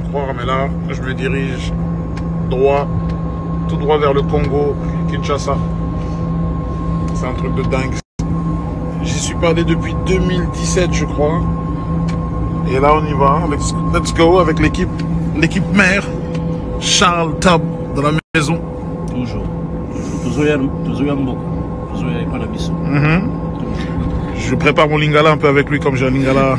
croire, mais là, je me dirige tout droit vers le Congo, Kinshasa. C'est un truc de dingue. J'y suis pas allé depuis 2017, je crois. Et là, on y va. Let's go avec l'équipe mère. Charles Tab dans la maison. Toujours. Je prépare mon lingala un peu avec lui, comme j'ai un lingala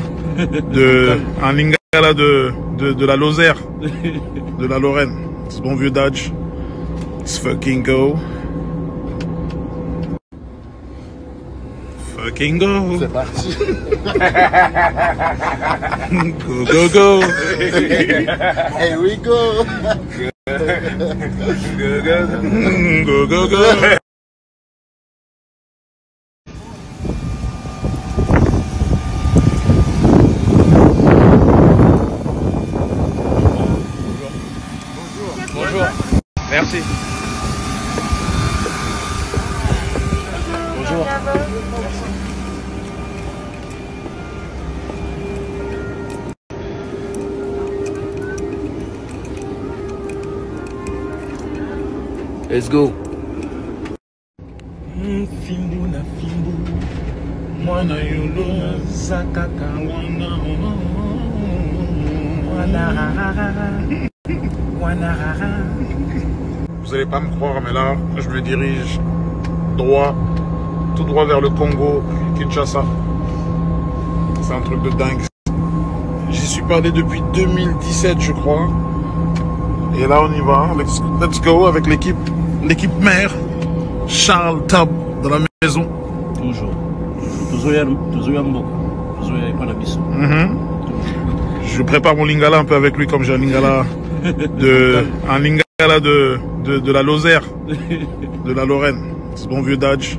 de la Lozère, de la Lorraine. Ce bon vieux Dodge. Let's fucking go. Fucking go. C'est parti. Go, go, go. Here we go. Go, go, go. Bonjour. Merci. Bonjour. Let's go. Fimbu na fimbu, mwana yolo zakaka wana. Vous allez pas me croire, mais là, je me dirige tout droit vers le Congo, Kinshasa. C'est un truc de dingue. J'y suis pas allé depuis 2017, je crois. Et là, on y va. Let's go avec l'équipe mère. Charles Tab dans la maison. Toujours. Je prépare mon lingala un peu avec lui, comme j'ai un lingala de la Lozère, de la Lorraine. Ce bon vieux Dodge.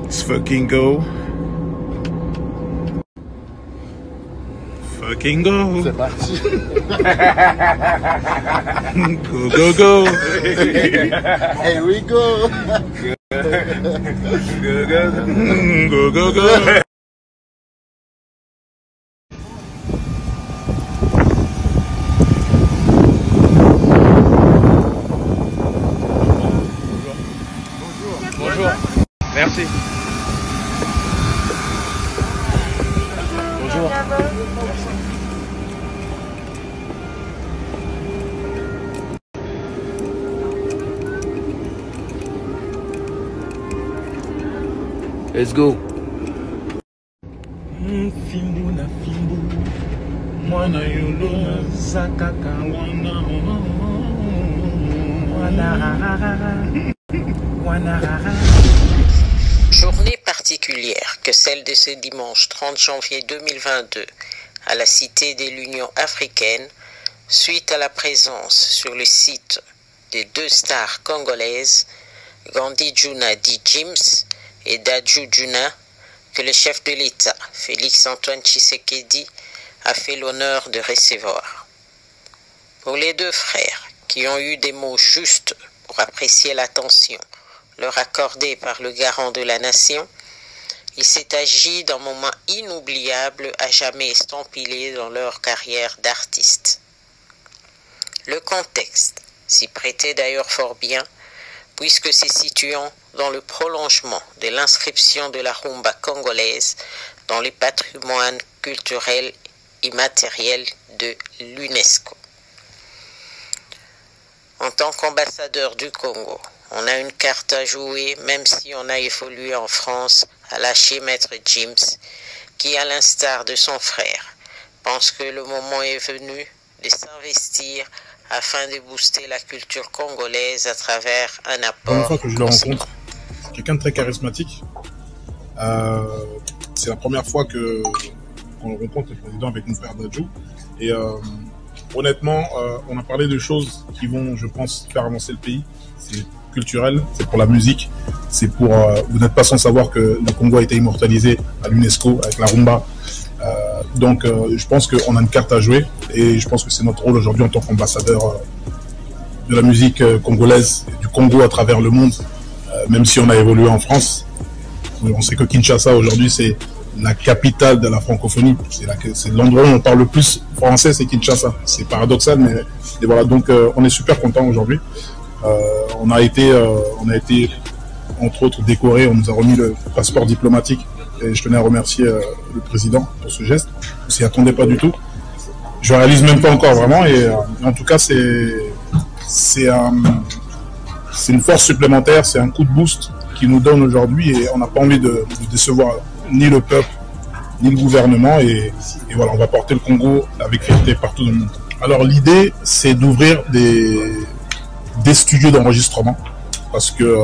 Let's fucking go. Fucking go. C'est parti. Go, go, go. Here we go. Go, go, go. Bonjour. Merci. Bonjour. Let's go. Fimbu na fimbu, mwana yolo zakaka wana. Journée particulière que celle de ce dimanche 30 janvier 2022 à la Cité de l'Union africaine, suite à la présence sur le site des deux stars congolaises, Gandhi Juna dit James et Dadju Juna, que le chef de l'État, Félix-Antoine Tshisekedi, a fait l'honneur de recevoir. Pour les deux frères, qui ont eu des mots justes pour apprécier l'attention leur accordée par le garant de la nation, il s'est agi d'un moment inoubliable à jamais estampillé dans leur carrière d'artiste. Le contexte s'y prêtait d'ailleurs fort bien, puisque se situant dans le prolongement de l'inscription de la rumba congolaise dans le patrimoine culturel immatériel de l'UNESCO. En tant qu'ambassadeur du Congo, on a une carte à jouer, même si on a évolué en France, à lâcher Maître James, qui, à l'instar de son frère, pense que le moment est venu de s'investir afin de booster la culture congolaise à travers un apport. La première fois que je le rencontre, quelqu'un de très charismatique. C'est la première fois qu'on rencontre le président avec mon frère Dadju. Et honnêtement, on a parlé de choses qui vont, je pense, faire avancer le pays. C'est culturel, c'est pour la musique, c'est pour... vous n'êtes pas sans savoir que le Congo a été immortalisé à l'UNESCO avec la rumba. Donc je pense qu'on a une carte à jouer et je pense que c'est notre rôle aujourd'hui en tant qu'ambassadeur de la musique congolaise, du Congo à travers le monde, même si on a évolué en France. On sait que Kinshasa aujourd'hui c'est la capitale de la francophonie. C'est l'endroit où on parle le plus français, c'est Kinshasa. C'est paradoxal, mais et voilà. Donc, on est super content aujourd'hui. On a été entre autres décoré. On nous a remis le passeport diplomatique. Et je tenais à remercier le président pour ce geste. On s'y attendait pas du tout. Je réalise même pas encore vraiment. Et en tout cas, c'est une force supplémentaire, c'est un coup de boost qui nous donne aujourd'hui. Et on n'a pas envie de décevoir ni le peuple, ni le gouvernement. Et voilà, on va porter le Congo avec fierté partout dans le monde. Alors l'idée, c'est d'ouvrir des studios d'enregistrement. Parce que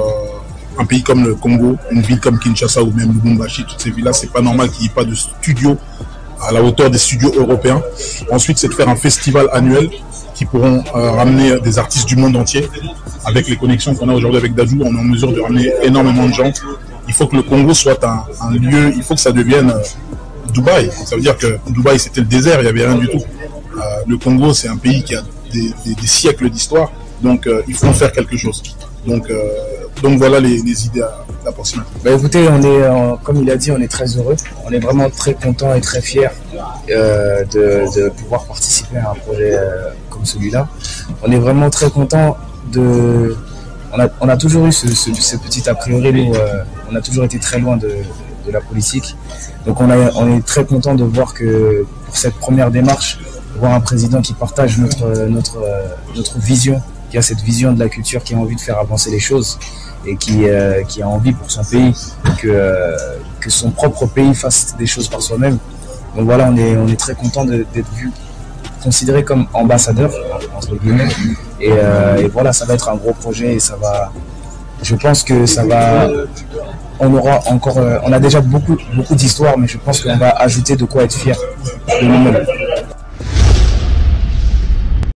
un pays comme le Congo, une ville comme Kinshasa ou même Lubumbashi, toutes ces villes-là, c'est pas normal qu'il n'y ait pas de studios à la hauteur des studios européens. Ensuite, c'est de faire un festival annuel qui pourront ramener des artistes du monde entier. Avec les connexions qu'on a aujourd'hui avec Dadju, on est en mesure de ramener énormément de gens. Il faut que le Congo soit un lieu, il faut que ça devienne Dubaï. Ça veut dire que Dubaï, c'était le désert, il n'y avait rien du tout. Le Congo, c'est un pays qui a des siècles d'histoire, donc il faut en faire quelque chose. Donc voilà les idées approximatives. Bah écoutez, comme il a dit, on est très heureux. On est vraiment très content et très fiers de pouvoir participer à un projet comme celui-là. On est vraiment très content on a toujours eu ce petit a priori, nous, on a toujours été très loin de la politique. Donc on est très content de voir que pour cette première démarche, voir un président qui partage notre vision, qui a cette vision de la culture, qui a envie de faire avancer les choses et qui a envie pour son pays que son propre pays fasse des choses par soi-même. Donc voilà, on est très content d'être vu, considéré comme ambassadeur entre guillemets, et voilà, ça va être un gros projet et je pense que on a déjà beaucoup d'histoires, mais je pense qu'on va ajouter de quoi être fier de nous-mêmes.